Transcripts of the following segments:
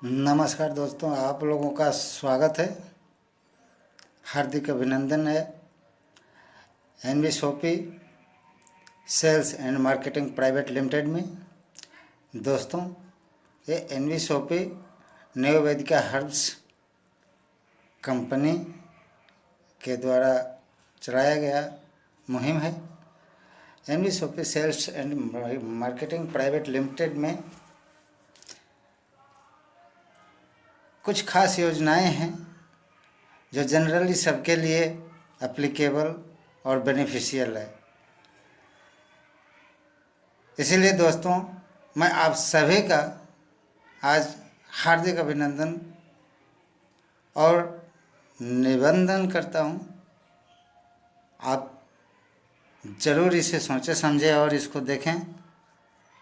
नमस्कार दोस्तों, आप लोगों का स्वागत है। हार्दिक अभिनंदन है NV shoppy sales and marketing private limited में। दोस्तों, ये NV shoppy new Vaidika herbs company के द्वारा चलाया गया मुहिम है। NV shoppy sales and marketing private limited में कुछ खास योजनाएं हैं जो जनरली सबके लिए एप्लीकेबल और बेनिफिशियल है। इसीलिए दोस्तों, मैं आप सभी का आज हार्दिक अभिनंदन और निबंधन करता हूं। आप ज़रूर इसे सोचें समझें और इसको देखें,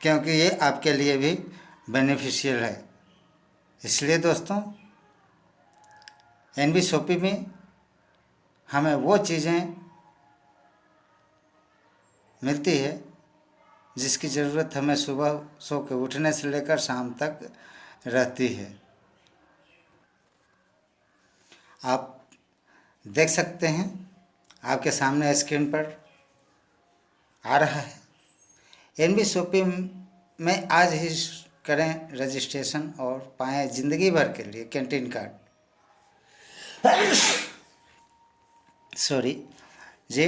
क्योंकि ये आपके लिए भी बेनिफिशियल है। इसलिए दोस्तों, एनवी शॉपी में हमें वो चीज़ें मिलती है जिसकी ज़रूरत हमें सुबह सो के उठने से लेकर शाम तक रहती है। आप देख सकते हैं, आपके सामने स्क्रीन पर आ रहा है। एनवी शॉपी में आज ही करें रजिस्ट्रेशन और पाएँ ज़िंदगी भर के लिए कैंटीन कार्ड। सॉरी जी,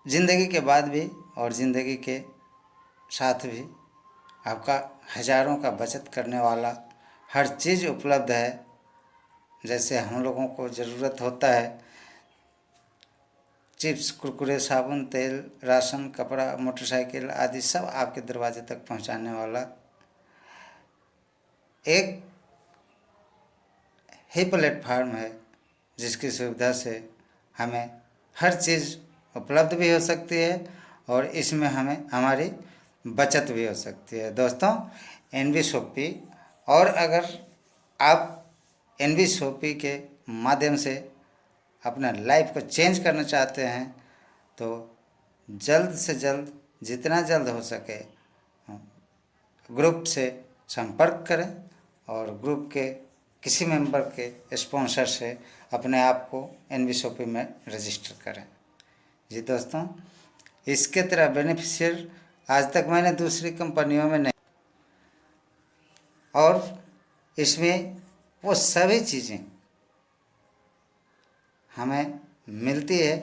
ज़िंदगी के बाद भी और ज़िंदगी के साथ भी आपका हज़ारों का बचत करने वाला हर चीज़ उपलब्ध है। जैसे हम लोगों को ज़रूरत होता है चिप्स, कुरकुरे, साबुन, तेल, राशन, कपड़ा, मोटरसाइकिल आदि सब आपके दरवाजे तक पहुंचाने वाला एक ही प्लेटफार्म है, जिसकी सुविधा से हमें हर चीज़ उपलब्ध भी हो सकती है और इसमें हमें हमारी बचत भी हो सकती है। दोस्तों, एनवी शॉपी, और अगर आप एनवी शॉपी के माध्यम से अपना लाइफ को चेंज करना चाहते हैं तो जल्द से जल्द, जितना जल्द हो सके, ग्रुप से संपर्क करें और ग्रुप के किसी मेंबर के स्पॉन्सर से अपने आप को एनवी शॉपी में रजिस्टर करें। जी दोस्तों, इसके तरह बेनिफिशियल आज तक मैंने दूसरी कंपनियों में नहीं, और इसमें वो सभी चीज़ें हमें मिलती है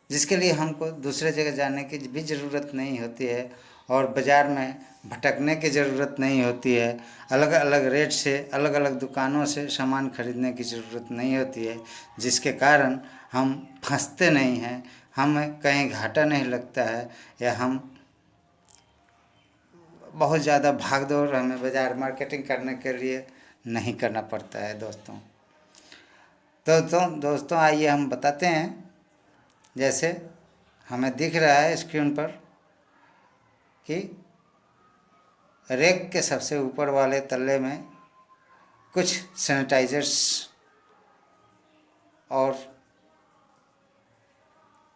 जिसके लिए हमको दूसरे जगह जाने की भी ज़रूरत नहीं होती है और बाज़ार में भटकने की ज़रूरत नहीं होती है। अलग अलग रेट से, अलग अलग दुकानों से सामान खरीदने की ज़रूरत नहीं होती है, जिसके कारण हम फंसते नहीं हैं, हमें कहीं घाटा नहीं लगता है, या हम बहुत ज़्यादा भाग दौड़ हमें बाज़ार मार्केटिंग करने के लिए नहीं करना पड़ता है। दोस्तों आइए हम बताते हैं। जैसे हमें दिख रहा है स्क्रीन पर कि रैक के सबसे ऊपर वाले तल्ले में कुछ सैनिटाइजर्स और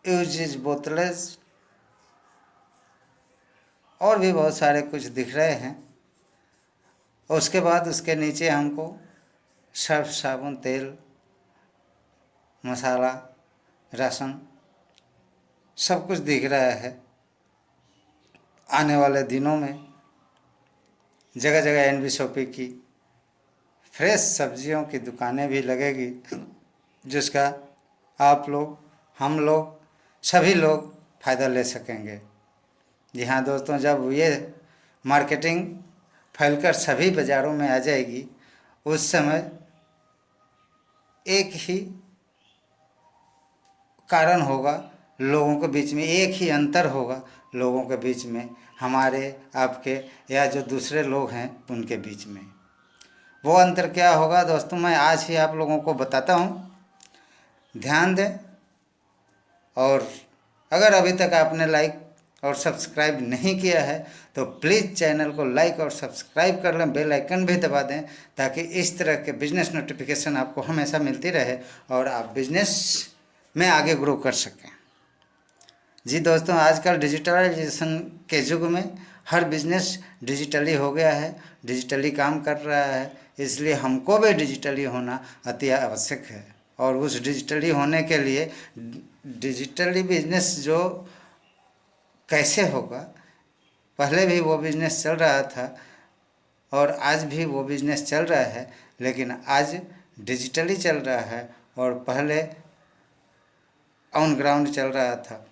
यूजेज बोतलें और भी बहुत सारे कुछ दिख रहे हैं। उसके बाद उसके नीचे हमको सर्फ, साबुन, तेल, मसाला, राशन सब कुछ दिख रहा है। आने वाले दिनों में जगह जगह एनवी शॉपी की फ्रेश सब्जियों की दुकानें भी लगेगी, जिसका आप लोग, हम लोग, सभी लोग फ़ायदा ले सकेंगे। जी हाँ दोस्तों, जब ये मार्केटिंग फैलकर सभी बाज़ारों में आ जाएगी, उस समय एक ही कारण होगा लोगों के बीच में, एक ही अंतर होगा लोगों के बीच में, हमारे, आपके या जो दूसरे लोग हैं उनके बीच में। वो अंतर क्या होगा दोस्तों, मैं आज ही आप लोगों को बताता हूँ। ध्यान दें, और अगर अभी तक आपने लाइक और सब्सक्राइब नहीं किया है तो प्लीज़ चैनल को लाइक और सब्सक्राइब कर लें, बेल आइकन भी दबा दें, ताकि इस तरह के बिजनेस नोटिफिकेशन आपको हमेशा मिलती रहे और आप बिजनेस में आगे ग्रो कर सकें। जी दोस्तों, आजकल डिजिटलाइजेशन के युग में हर बिजनेस डिजिटली हो गया है। डिजिटली काम कर रहा है, इसलिए हमको भी डिजिटली होना अति आवश्यक है। और उस डिजिटली होने के लिए डिजिटली बिजनेस जो कैसे होगा, पहले भी वो बिजनेस चल रहा था और आज भी वो बिजनेस चल रहा है, लेकिन आज डिजिटली चल रहा है और पहले ऑन ग्राउंड चल रहा था।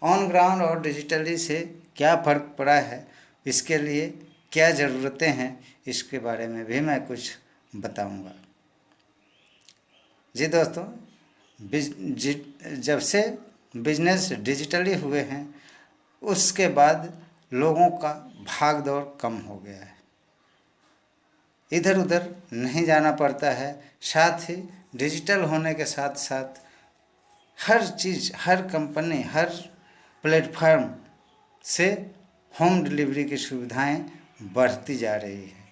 ऑन ग्राउंड और डिजिटली से क्या फ़र्क पड़ा है, इसके लिए क्या ज़रूरतें हैं, इसके बारे में भी मैं कुछ बताऊंगा। जी दोस्तों, जब से बिजनेस डिजिटली हुए हैं उसके बाद लोगों का भाग दौड़ कम हो गया है, इधर उधर नहीं जाना पड़ता है। साथ ही डिजिटल होने के साथ साथ हर चीज़, हर कंपनी, हर प्लेटफार्म से होम डिलीवरी की सुविधाएं बढ़ती जा रही है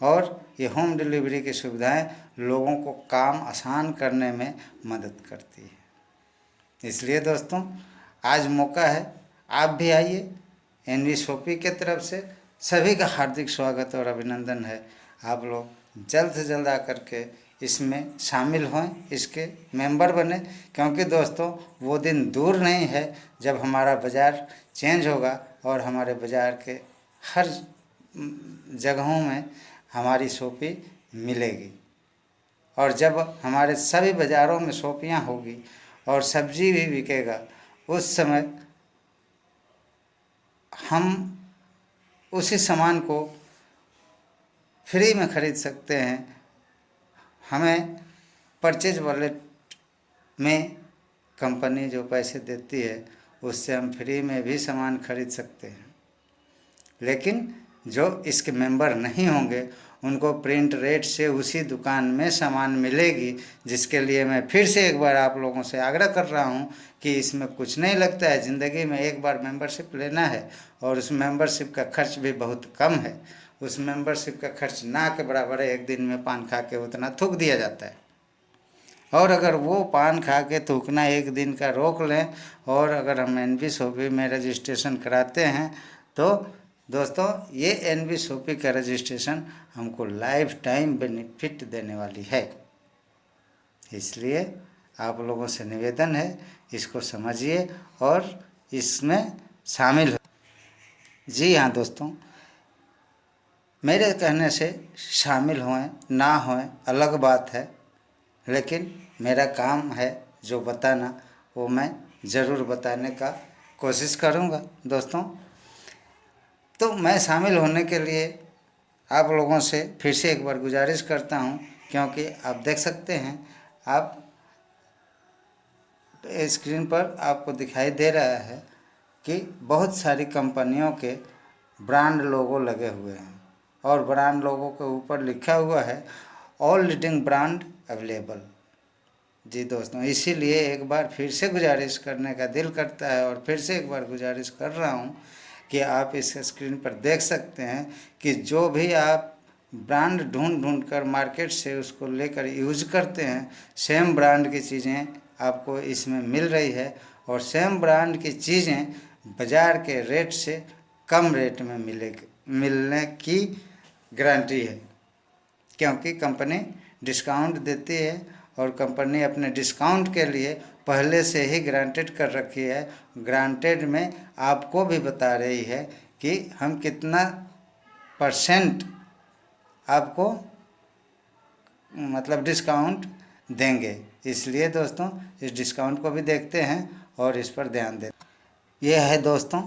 और ये होम डिलीवरी की सुविधाएं लोगों को काम आसान करने में मदद करती है। इसलिए दोस्तों, आज मौका है, आप भी आइए। एनवी शॉपी के तरफ से सभी का हार्दिक स्वागत और अभिनंदन है। आप लोग जल्द से जल्द आकर के इसमें शामिल हों, इसके मेंबर बने, क्योंकि दोस्तों वो दिन दूर नहीं है जब हमारा बाज़ार चेंज होगा और हमारे बाज़ार के हर जगहों में हमारी शॉपी मिलेगी। और जब हमारे सभी बाज़ारों में शॉपियाँ होगी और सब्जी भी बिकेगा, उस समय हम उसी सामान को फ्री में ख़रीद सकते हैं। हमें परचेज वॉलेट में कंपनी जो पैसे देती है उससे हम फ्री में भी सामान खरीद सकते हैं। लेकिन जो इसके मेंबर नहीं होंगे उनको प्रिंट रेट से उसी दुकान में सामान मिलेगी, जिसके लिए मैं फिर से एक बार आप लोगों से आग्रह कर रहा हूं कि इसमें कुछ नहीं लगता है। ज़िंदगी में एक बार मेंबरशिप लेना है और उस मेंबरशिप का खर्च भी बहुत कम है। उस मेंबरशिप का खर्च ना के बराबर है, एक दिन में पान खा के उतना थूक दिया जाता है। और अगर वो पान खा के थूकना एक दिन का रोक लें और अगर हम एनवी शॉपी में रजिस्ट्रेशन कराते हैं तो दोस्तों ये एनवी शॉपी का रजिस्ट्रेशन हमको लाइफ टाइम बेनिफिट देने वाली है। इसलिए आप लोगों से निवेदन है, इसको समझिए और इसमें शामिल हो। जी हाँ दोस्तों, मेरे कहने से शामिल होएं ना होएं अलग बात है, लेकिन मेरा काम है जो बताना, वो मैं ज़रूर बताने का कोशिश करूँगा। दोस्तों, तो मैं शामिल होने के लिए आप लोगों से फिर से एक बार गुजारिश करता हूँ, क्योंकि आप देख सकते हैं, आप स्क्रीन पर आपको दिखाई दे रहा है कि बहुत सारी कंपनियों के ब्रांड लोगो लगे हुए हैं और ब्रांड लोगो के ऊपर लिखा हुआ है ऑल लीडिंग ब्रांड अवेलेबल। जी दोस्तों, इसीलिए एक बार फिर से गुजारिश करने का दिल करता है और फिर से एक बार गुजारिश कर रहा हूँ कि आप इस स्क्रीन पर देख सकते हैं कि जो भी आप ब्रांड ढूंढ कर मार्केट से उसको लेकर यूज करते हैं, सेम ब्रांड की चीज़ें आपको इसमें मिल रही है और सेम ब्रांड की चीज़ें बाज़ार के रेट से कम रेट में मिलने की गारंटी है, क्योंकि कंपनी डिस्काउंट देती है और कंपनी अपने डिस्काउंट के लिए पहले से ही ग्रांटेड कर रखी है। ग्रांटेड में आपको भी बता रही है कि हम कितना % आपको मतलब डिस्काउंट देंगे। इसलिए दोस्तों इस डिस्काउंट को भी देखते हैं और इस पर ध्यान दें। यह है दोस्तों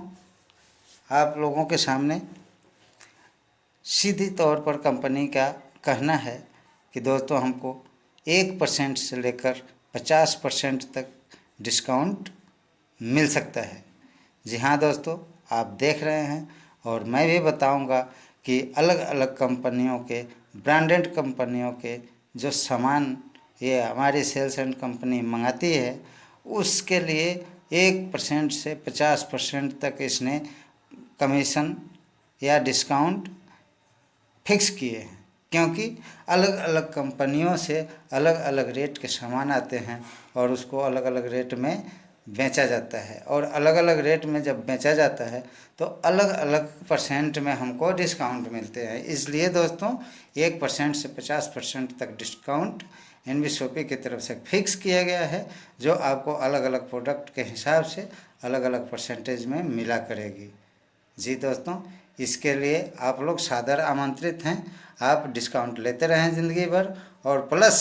आप लोगों के सामने सीधी तौर पर कंपनी का कहना है कि दोस्तों हमको 1% से लेकर 50% तक डिस्काउंट मिल सकता है। जी हाँ दोस्तों, आप देख रहे हैं और मैं भी बताऊंगा कि अलग अलग कंपनियों के, ब्रांडेड कंपनियों के जो सामान ये हमारी सेल्स एंड कंपनी मंगाती है, उसके लिए 1% से 50% तक इसने कमीशन या डिस्काउंट फिक्स किए हैं, क्योंकि अलग अलग कंपनियों से अलग अलग रेट के सामान आते हैं और उसको अलग अलग रेट में बेचा जाता है, और अलग अलग रेट में जब बेचा जाता है तो अलग अलग परसेंट में हमको डिस्काउंट मिलते हैं। इसलिए दोस्तों 1% से 50% तक डिस्काउंट NBSOP की तरफ से फिक्स किया गया है, जो आपको अलग अलग प्रोडक्ट के हिसाब से अलग अलग परसेंटेज में मिला करेगी। जी दोस्तों, इसके लिए आप लोग सादर आमंत्रित हैं। आप डिस्काउंट लेते रहें ज़िंदगी भर, और प्लस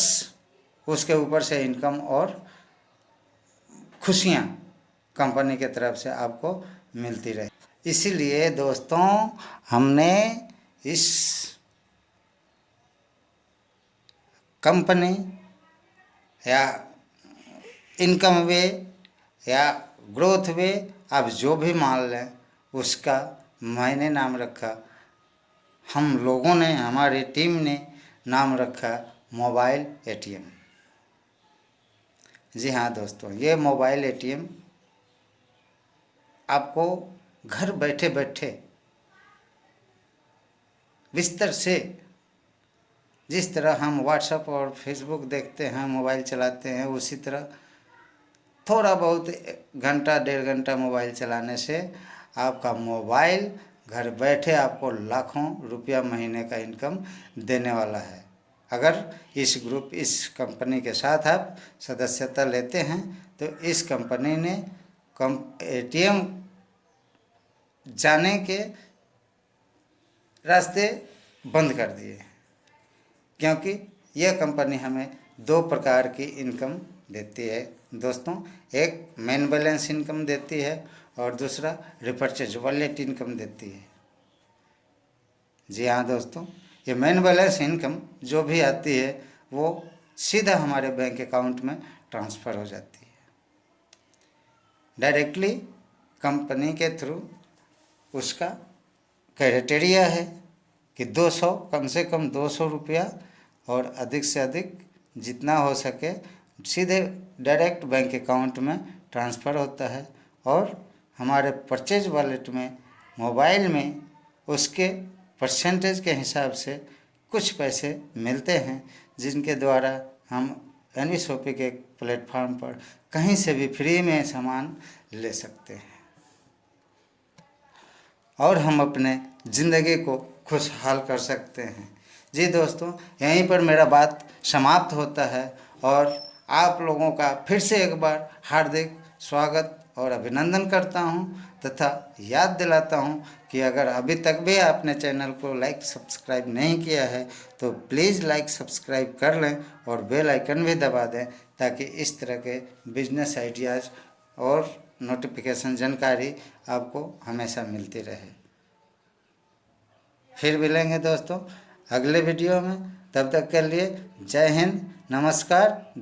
उसके ऊपर से इनकम और खुशियाँ कंपनी के तरफ से आपको मिलती रहे। इसीलिए दोस्तों हमने इस कंपनी या इनकम वे या ग्रोथ वे, आप जो भी मान लें, उसका मैंने नाम रखा, हम लोगों ने, हमारी टीम ने नाम रखा मोबाइल ATM। जी हाँ दोस्तों, ये मोबाइल ATM आपको घर बैठे बैठे बिस्तर से, जिस तरह हम व्हाट्सएप और फेसबुक देखते हैं, मोबाइल चलाते हैं, उसी तरह थोड़ा बहुत घंटा 1.5 घंटा मोबाइल चलाने से आपका मोबाइल घर बैठे आपको लाखों रुपया महीने का इनकम देने वाला है। अगर इस कंपनी के साथ आप सदस्यता लेते हैं तो इस कंपनी ने ATM जाने के रास्ते बंद कर दिए, क्योंकि यह कंपनी हमें 2 प्रकार की इनकम देती है दोस्तों। एक मेन बैलेंस इनकम देती है और दूसरा रिपर्चेज वॉलेट इनकम देती है। जी हाँ दोस्तों, ये मेन बैलेंस इनकम जो भी आती है वो सीधा हमारे बैंक अकाउंट में ट्रांसफ़र हो जाती है डायरेक्टली कंपनी के थ्रू। उसका क्राइटेरिया है कि 200, कम से कम 200 रुपया, और अधिक से अधिक जितना हो सके सीधे डायरेक्ट बैंक अकाउंट में ट्रांसफ़र होता है, और हमारे परचेज वॉलेट में, मोबाइल में उसके परसेंटेज के हिसाब से कुछ पैसे मिलते हैं, जिनके द्वारा हम NBSOP के प्लेटफॉर्म पर कहीं से भी फ्री में सामान ले सकते हैं, और हम अपने ज़िंदगी को खुशहाल कर सकते हैं। जी दोस्तों, यहीं पर मेरा बात समाप्त होता है, और आप लोगों का फिर से एक बार हार्दिक स्वागत और अभिनंदन करता हूं, तथा याद दिलाता हूं कि अगर अभी तक भी आपने चैनल को लाइक सब्सक्राइब नहीं किया है तो प्लीज़ लाइक सब्सक्राइब कर लें और बेल आइकन भी दबा दें, ताकि इस तरह के बिजनेस आइडियाज़ और नोटिफिकेशन जानकारी आपको हमेशा मिलती रहे। फिर मिलेंगे दोस्तों अगले वीडियो में, तब तक के लिए जय हिंद, नमस्कार।